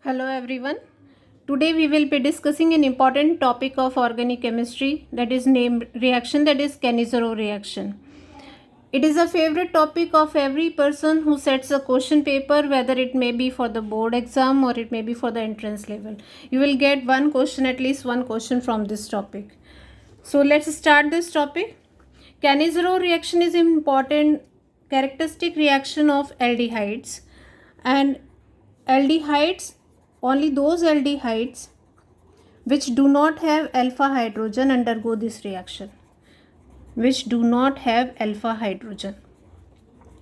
Hello everyone. Today we will be discussing an important topic of organic chemistry that is named reaction, that is Cannizzaro reaction. It is a favorite topic of every person who sets a question paper, whether it may be for the board exam or it may be for the entrance level. You will get one question, at least one question from this topic. So let's start this topic. Cannizzaro reaction is an important characteristic reaction of aldehydes, and aldehydes, only those aldehydes which do not have alpha hydrogen undergo this reaction, which do not have alpha hydrogen.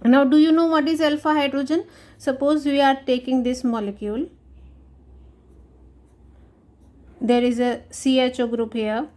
Now, do you know what is alpha hydrogen? Suppose we are taking this molecule. There is a CHO group here.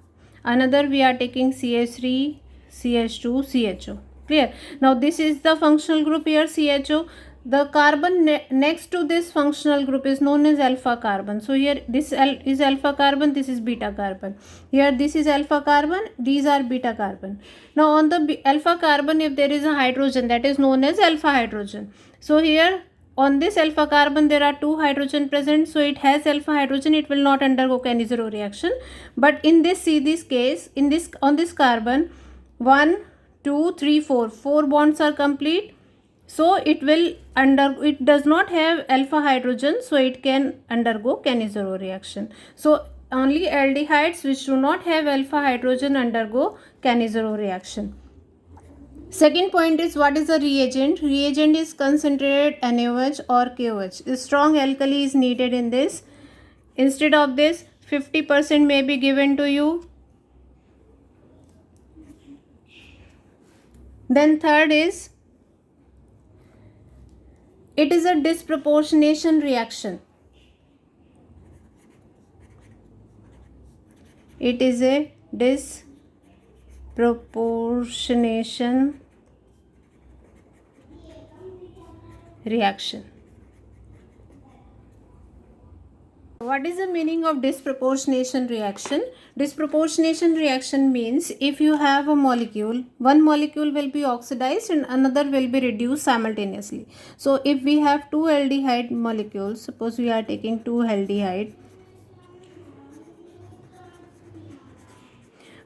Another we are taking CH3, CH2, CHO. Clear? Now, this is the functional group here, CHO. The carbon next to this functional group is known as alpha carbon. So here this is alpha carbon, this is beta carbon. Here this is alpha carbon, these are beta carbon. Now on the alpha carbon, if there is a hydrogen, that is known as alpha hydrogen. So here on this alpha carbon there are two hydrogen present, so it has alpha hydrogen, it will not undergo Cannizzaro reaction. But in this, see this case, in this, on this carbon, 1 2 3 4 bonds are complete. So it does not have alpha hydrogen, so it can undergo Cannizzaro reaction. So only aldehydes which do not have alpha hydrogen undergo Cannizzaro reaction. Second point is, what is a reagent? Reagent is concentrated NaOH or KOH. A strong alkali is needed in this. Instead of this, 50% may be given to you. Then third is, it is a disproportionation reaction. It is a disproportionation reaction. What is the meaning of disproportionation reaction? Disproportionation reaction means if you have a molecule, one molecule will be oxidized and another will be reduced simultaneously. So if we have two aldehyde molecules, suppose we are taking two aldehyde,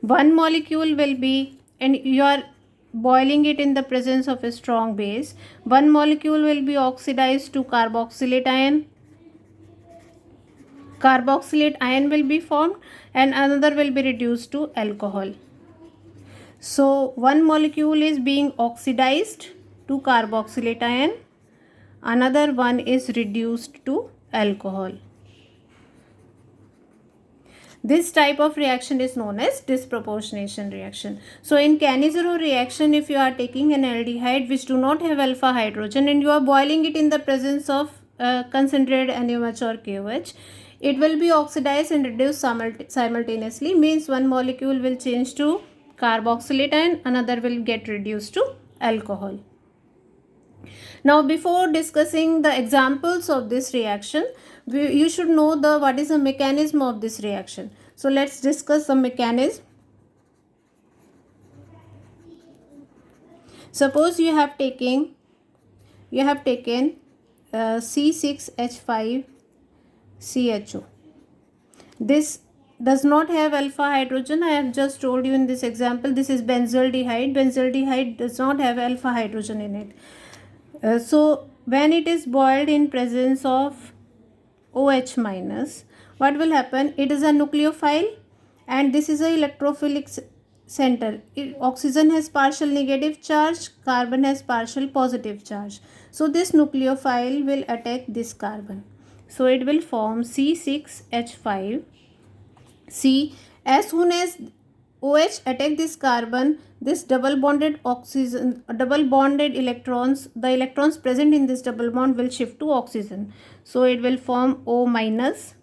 one molecule will be, and you are boiling it in the presence of a strong base, one molecule will be oxidized to carboxylate ion. Carboxylate ion will be formed and another will be reduced to alcohol. So one molecule is being oxidized to carboxylate ion, another one is reduced to alcohol. This type of reaction is known as disproportionation reaction. So in Cannizzaro reaction, if you are taking an aldehyde which do not have alpha hydrogen and you are boiling it in the presence of concentrated NaOH or KOH, it will be oxidized and reduced simultaneously. Means one molecule will change to carboxylate ion, another will get reduced to alcohol. Now before discussing the examples of this reaction, you should know what is the mechanism of this reaction. So let's discuss the mechanism. Suppose you have taken C6H5CHO. This does not have alpha hydrogen. I have just told you in this example, this is benzaldehyde. Benzaldehyde does not have alpha hydrogen in it. So when it is boiled in presence of OH minus, what will happen? It is a nucleophile and this is a electrophilic center. Oxygen has partial negative charge, carbon has partial positive charge. So this nucleophile will attack this carbon. So it will form C6H5. C, as soon as OH attack this carbon, this double bonded electrons, the electrons present in this double bond will shift to oxygen. So it will form O minus.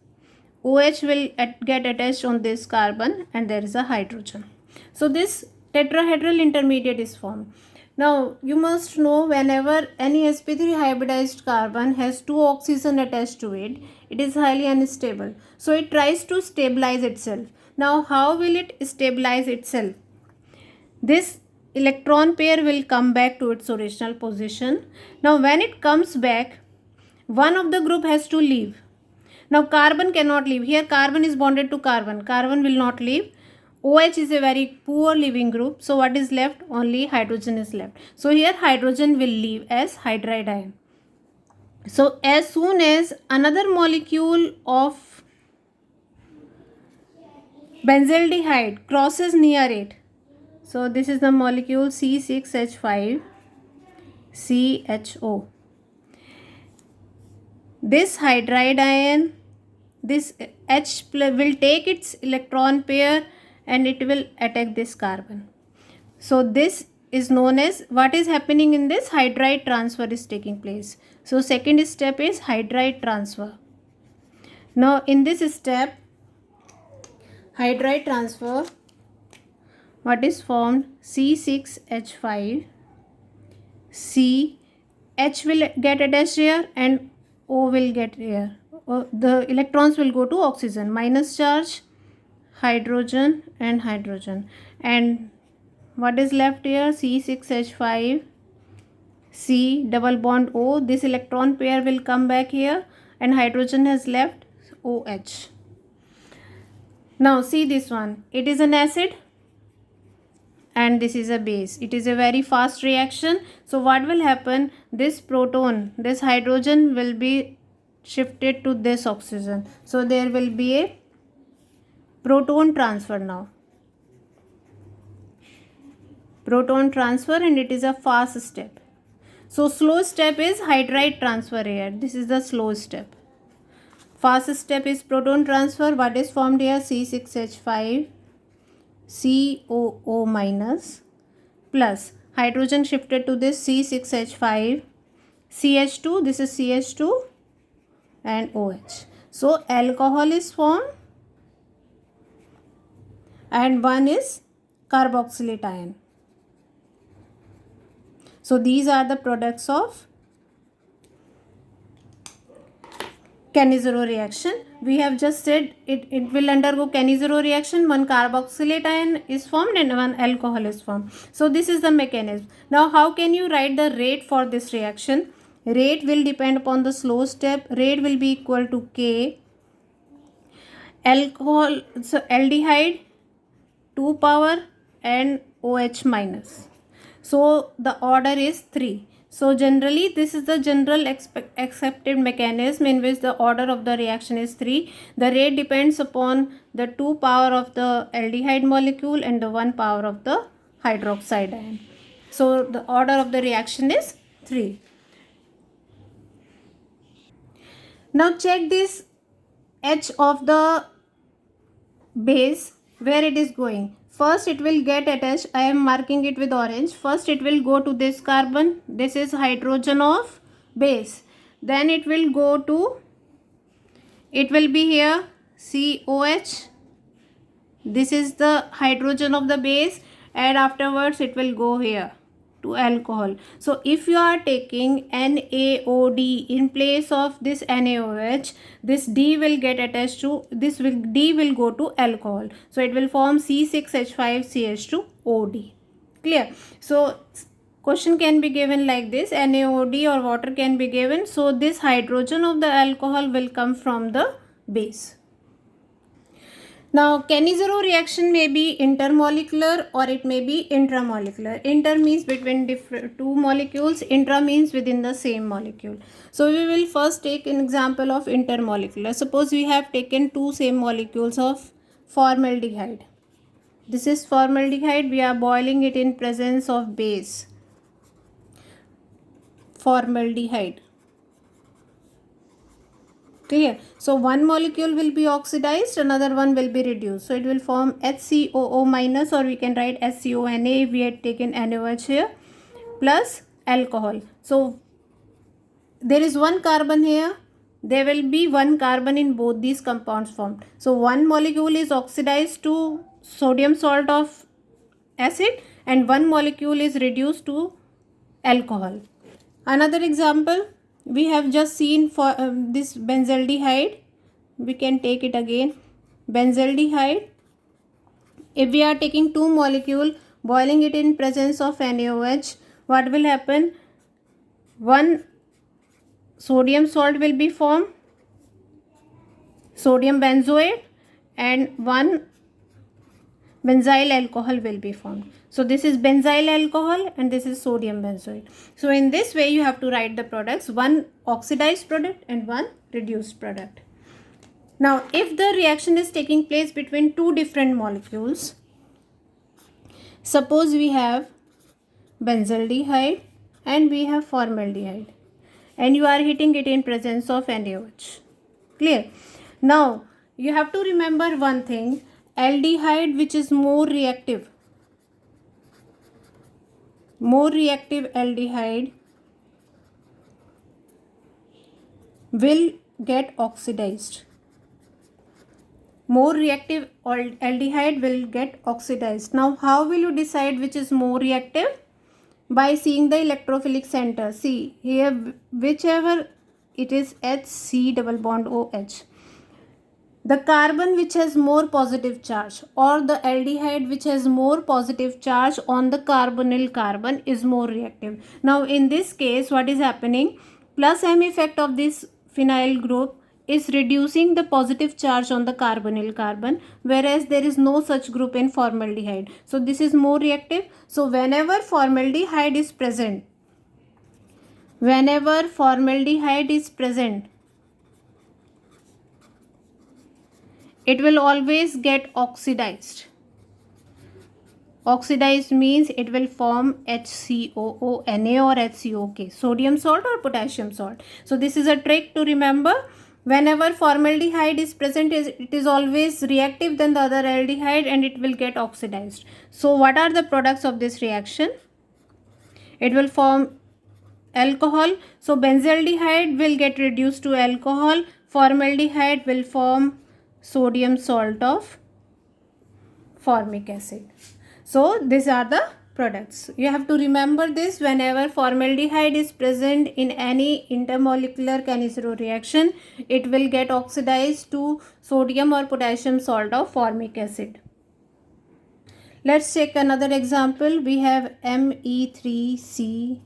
OH will get attached on this carbon and there is a hydrogen. So this tetrahedral intermediate is formed. Now you must know, whenever any sp3 hybridized carbon has two oxygen attached to it, it is highly unstable. So it tries to stabilize itself. Now how will it stabilize itself? This electron pair will come back to its original position. Now when it comes back, one of the group has to leave. Now carbon cannot leave. Here carbon is bonded to carbon. Carbon will not leave. OH is a very poor leaving group. So what is left? Only hydrogen is left. So here hydrogen will leave as hydride ion. So as soon as another molecule of benzaldehyde crosses near it, so this is the molecule C6H5CHO. This hydride ion, this H will take its electron pair and it will attack this carbon. So this is known as, what is happening in this? Hydride transfer is taking place. So second step is hydride transfer. Now in this step, hydride transfer, what is formed? C6H5, C, H will get attached here and O will get here. The electrons will go to oxygen, minus charge, hydrogen and hydrogen. And what is left here? C6H5, C, double bond O. This electron pair will come back here and hydrogen has left, OH. Now see this one. It is an acid and this is a base. It is a very fast reaction. So what will happen? This proton, this hydrogen will be shifted to this oxygen. So there will be a proton transfer now. Proton transfer, and it is a fast step. So slow step is hydride transfer here. This is the slow step. Fast step is proton transfer. What is formed here? C6H5 COO minus plus hydrogen shifted to this C6H5 CH2. This is CH2 and OH. So alcohol is formed and one is carboxylate ion. So these are the products of Cannizzaro reaction. We have just said it will undergo Cannizzaro reaction. One carboxylate ion is formed and one alcohol is formed. So this is the mechanism. Now how can you write the rate for this reaction? Rate will depend upon the slow step. Rate will be equal to K. Alcohol, so aldehyde 2 power and OH minus. So the order is 3. So generally this is the general accepted mechanism in which the order of the reaction is 3. The rate depends upon the 2 power of the aldehyde molecule and the 1 power of the hydroxide ion. So the order of the reaction is 3. Now check this H of the base, where it is going. First it will get attached. I am marking it with orange. First it will go to this carbon. This is hydrogen of base. Then it will go to, it will be here COH. This is the hydrogen of the base, and afterwards it will go here to alcohol. So if you are taking NaOD in place of this NaOH, this D will get attached to this, D will go to alcohol. So it will form C6H5CH2OD. Clear? So question can be given like this, NaOD or water can be given. So this hydrogen of the alcohol will come from the base. Now Cannizzaro reaction may be intermolecular or it may be intramolecular. Inter means between two molecules, intra means within the same molecule. So we will first take an example of intermolecular. Suppose we have taken two same molecules of formaldehyde. This is formaldehyde. We are boiling it in presence of base, formaldehyde. Clear? So one molecule will be oxidized, another one will be reduced. So it will form HCOO minus, or we can write HCONA if we had taken NaOH here, plus alcohol. So there is one carbon here. There will be one carbon in both these compounds formed. So one molecule is oxidized to sodium salt of acid and one molecule is reduced to alcohol. Another example we have just seen for this benzaldehyde. We can take it again. Benzaldehyde. If we are taking two molecule, boiling it in presence of NaOH, what will happen? One sodium salt will be formed sodium benzoate, and one benzyl alcohol will be formed. So this is benzyl alcohol and this is sodium benzoate. So in this way you have to write the products, one oxidized product and one reduced product. Now if the reaction is taking place between two different molecules, suppose we have benzaldehyde and we have formaldehyde, and you are heating it in presence of NaOH. Clear? Now you have to remember one thing, aldehyde, which is more reactive aldehyde, will get oxidized. More reactive aldehyde will get oxidized. Now how will you decide which is more reactive? By seeing the electrophilic center. See here, whichever it is HC double bond OH, the carbon which has more positive charge or the aldehyde which has more positive charge on the carbonyl carbon is more reactive. Now in this case what is happening, plus M effect of this phenyl group is reducing the positive charge on the carbonyl carbon, whereas there is no such group in formaldehyde. So this is more reactive. So whenever formaldehyde is present, it will always get oxidized. Oxidized means it will form HCOO-Na or HCOK, sodium salt or potassium salt. So this is a trick to remember. Whenever formaldehyde is present, it is always reactive than the other aldehyde and it will get oxidized. So what are the products of this reaction? It will form alcohol. So benzaldehyde will get reduced to alcohol. Formaldehyde will form sodium salt of formic acid. So these are the products. You have to remember this. Whenever formaldehyde is present in any intermolecular Cannizzaro reaction, it will get oxidized to sodium or potassium salt of formic acid. Let's take another example. We have Me3CCHO.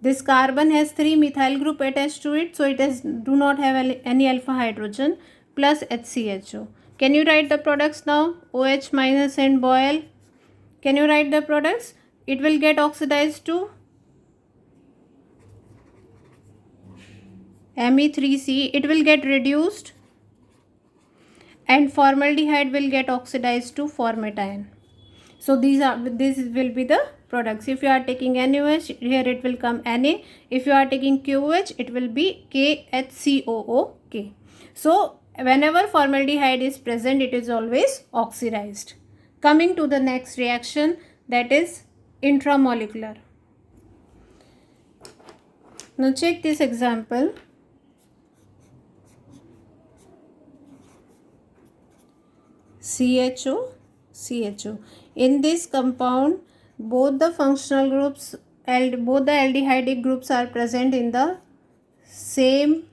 This carbon has 3 methyl group attached to it, so it do not have any alpha hydrogen, plus HCHO. Can you write the products now? OH minus and boil. Can you write the products? It will get oxidized to Me3C. It will get reduced and formaldehyde will get oxidized to formatine. So this will be the products. If you are taking NaOH, here it will come Na. If you are taking KOH, it will be KHCOOK. So whenever formaldehyde is present, it is always oxidized. Coming to the next reaction, that is intramolecular. Now check this example. CHO. In this compound, both the functional groups, both the aldehydic groups are present in the same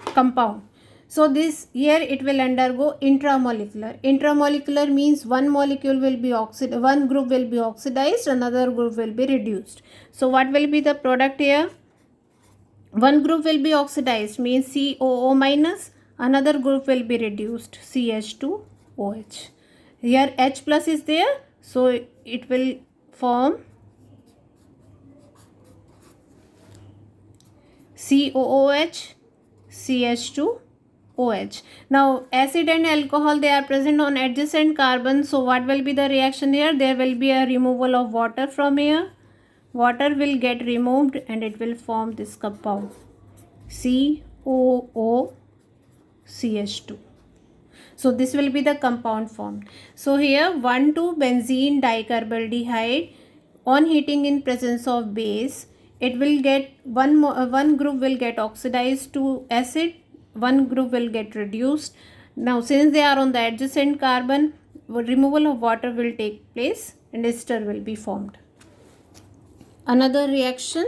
compound. So this here it will undergo intramolecular. Intramolecular means one molecule will be one group will be oxidized, another group will be reduced. So what will be the product here? One group will be oxidized, means COO minus, another group will be reduced, CH2OH. Here H plus is there, so it will form COOH, CH2OH. Now acid and alcohol, they are present on adjacent carbon. So what will be the reaction here? There will be a removal of water from here. Water will get removed and it will form this compound COOCH2. So this will be the compound formed. So here 1,2-benzene dicarbonaldehyde, on heating in presence of base, it will get one group will get oxidized to acid, one group will get reduced. Now since they are on the adjacent carbon, removal of water will take place and ester will be formed. Another reaction,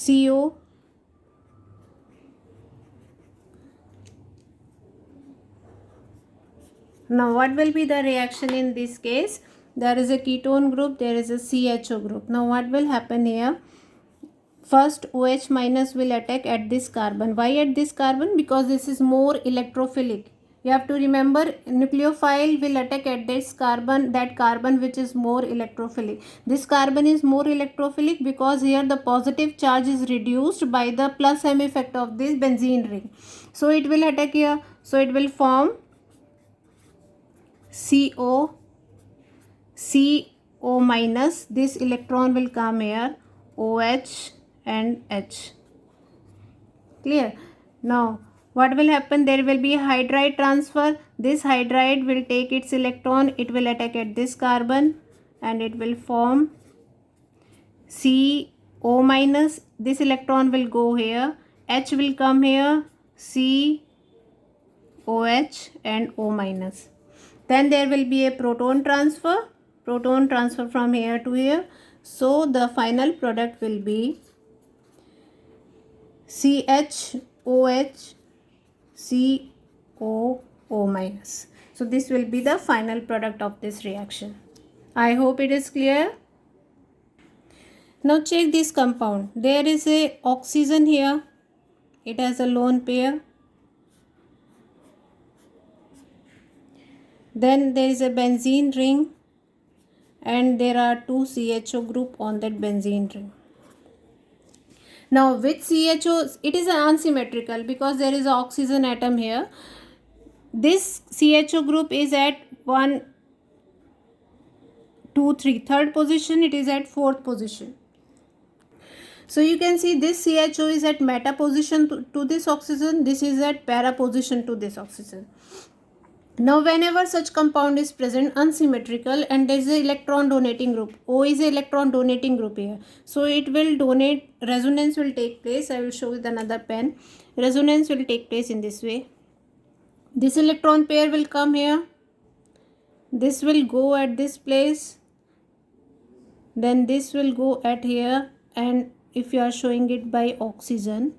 CO. Now what will be the reaction in this case? there is a ketone group, there is a CHO group. Now what will happen here? First OH minus will attack at this carbon. Why at this carbon? Because this is more electrophilic. You have to remember, nucleophile will attack at this carbon, that carbon which is more electrophilic. This carbon is more electrophilic because here the positive charge is reduced by the plus M effect of this benzene ring. So it will attack here. So it will form CO minus. This electron will come here, OH and H. Clear? Now what will happen? There will be a hydride transfer. This hydride will take its electron, it will attack at this carbon and it will form CO minus. This electron will go here, H will come here, COH and O minus. Then there will be a proton transfer from here to here. So the final product will be CHOH COO minus. So this will be the final product of this reaction. I hope it is clear. Now check this compound. There is a oxygen here. It has a lone pair. Then there is a benzene ring and there are two CHO group on that benzene ring. Now with CHO, it is unsymmetrical because there is an oxygen atom here. This CHO group is at 1, 2, 3, third position. It is at fourth position. So you can see this CHO is at meta position to this oxygen. This is at para position to this oxygen. Now whenever such compound is present unsymmetrical and there is a electron donating group, O is a electron donating group here, so it will donate, resonance will take place. I will show with another pen. Resonance will take place in this way. This electron pair will come here, this will go at this place, then this will go at here, and if you are showing it by oxygen,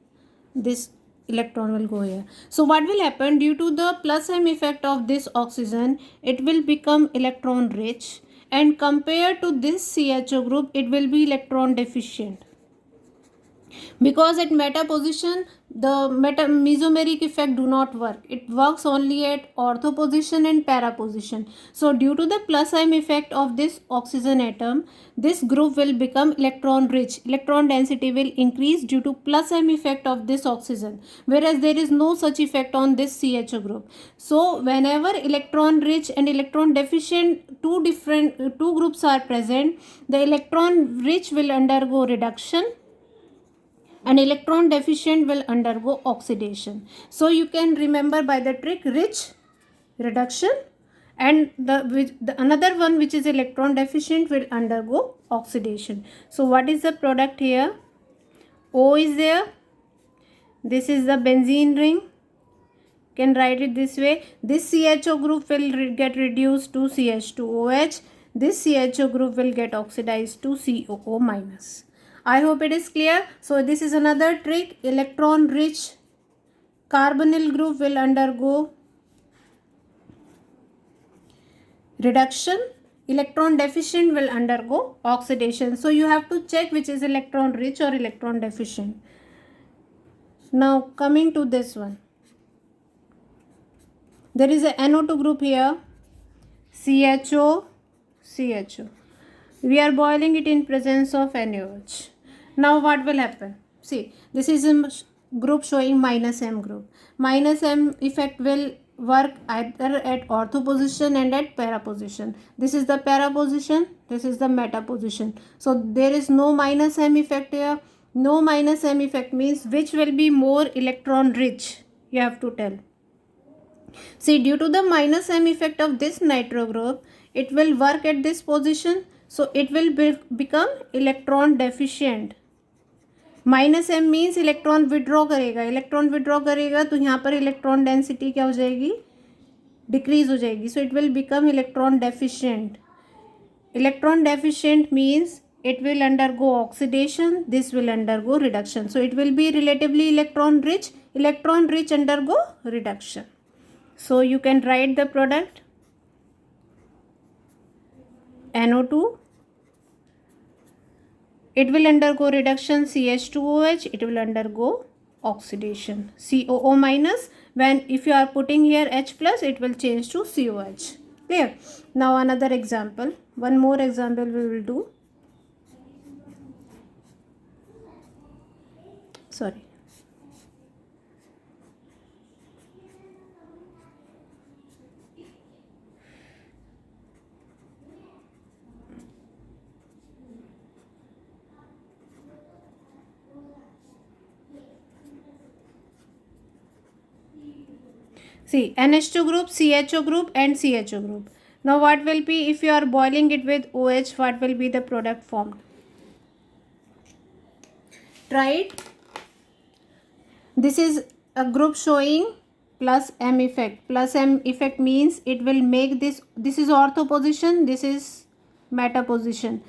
this electron will go here. So what will happen? Due to the plus M effect of this oxygen, it will become electron rich, and compared to this CHO group, it will be electron deficient. Because at meta position, the mesomeric effect do not work. It works only at ortho position and para position. So due to the plus M effect of this oxygen atom, this group will become electron rich. Electron density will increase due to plus M effect of this oxygen, whereas there is no such effect on this CHO group. So whenever electron rich and electron deficient, two groups are present, the electron rich will undergo reduction and electron deficient will undergo oxidation. So you can remember by the trick rich reduction, and the another one which is electron deficient will undergo oxidation. So what is the product here? O is there. This is the benzene ring. Can write it this way. This CHO group will get reduced to CH2OH. This CHO group will get oxidized to COO minus. I hope it is clear. So this is another trick. Electron rich carbonyl group will undergo reduction. Electron deficient will undergo oxidation. So you have to check which is electron rich or electron deficient. Now coming to this one. There is a NO2 group here. CHO. We are boiling it in presence of NaOH. Now what will happen? See, this is a group showing minus M group. Minus M effect will work either at ortho position and at para position. This is the para position, this is the meta position. So there is no minus M effect here. No minus M effect means which will be more electron rich, you have to tell. See, due to the minus M effect of this nitro group, it will work at this position. So it will become electron deficient. Minus M means electron withdraw करेगा. Electron withdraw करेगा तो यहाँ पर electron density क्या हो जाएगी? Decrease हो जाएगी. So it will become electron deficient. Electron deficient means it will undergo oxidation, this will undergo reduction. So it will be relatively electron rich. Electron rich undergo reduction. So you can write the product. NO2. It will undergo reduction CH2OH. It will undergo oxidation COO minus. When if you are putting here H plus, it will change to COH. Clear? Now another example. One more example we will do. Sorry. See, NH2 group, CHO group and CHO group. Now what will be if you are boiling it with OH, what will be the product formed? Try it. This is a group showing plus M effect. Plus M effect means it will make this is ortho position, this is meta position.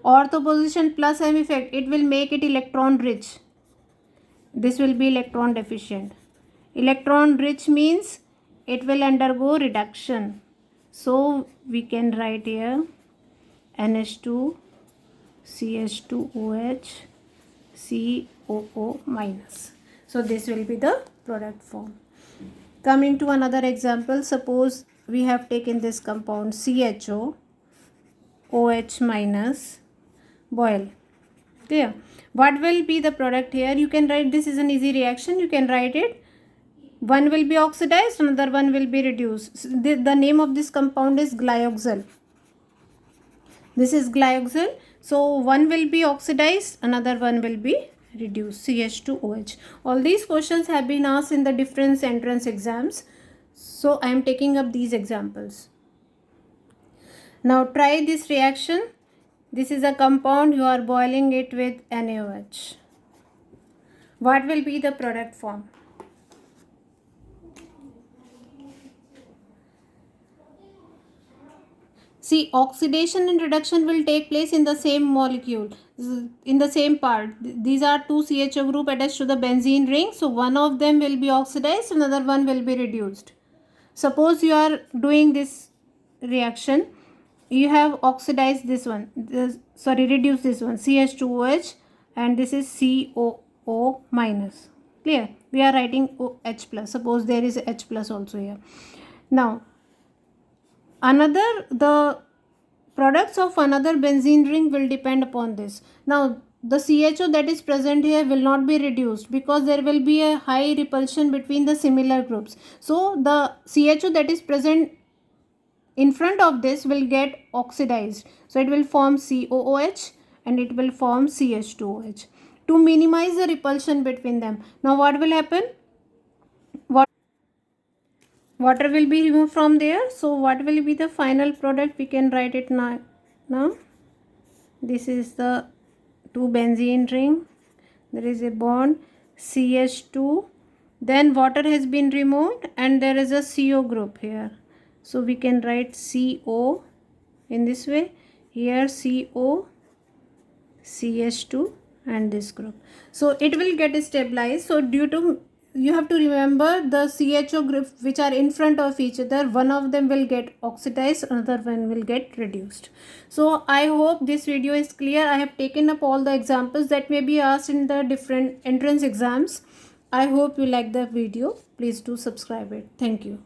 Ortho position plus M effect, it will make it electron rich. This will be electron deficient. Electron rich means it will undergo reduction. So we can write here NH2 CH2OH COO minus. So this will be the product form. Coming to another example, suppose we have taken this compound CHO OH minus, boil. There. What will be the product here? You can write, this is an easy reaction. You can write it. One will be oxidized, another one will be reduced. The name of this compound is glyoxal. This is glyoxal. So one will be oxidized, another one will be reduced, CH2OH. All these questions have been asked in the different entrance exams. So I am taking up these examples. Now try this reaction. This is a compound, you are boiling it with NaOH. What will be the product form? See, oxidation and reduction will take place in the same molecule, in the same part. These are two CHO group attached to the benzene ring. So one of them will be oxidized, another one will be reduced. Suppose you are doing this reaction, you have oxidized this one, reduced this one, CH2OH, and this is COO minus. Clear? We are writing OH plus. Suppose there is H plus also here. Now, the products of another benzene ring will depend upon this. Now, the CHO that is present here will not be reduced because there will be a high repulsion between the similar groups. So, the CHO that is present in front of this will get oxidized. So, it will form COOH and it will form CH2OH to minimize the repulsion between them. Now, what will happen? Water will be removed from there. So what will be the final product? We can write it now. This is the two benzene ring. There is a bond CH2. Then water has been removed and there is a CO group here. So we can write CO in this way. Here CO, CH2 and this group. So it will get stabilized. So due to, you have to remember the CHO group which are in front of each other, one of them will get oxidized, another one will get reduced. So I hope this video is clear. I have taken up all the examples that may be asked in the different entrance exams. I hope you like the video. Please do subscribe it. Thank you.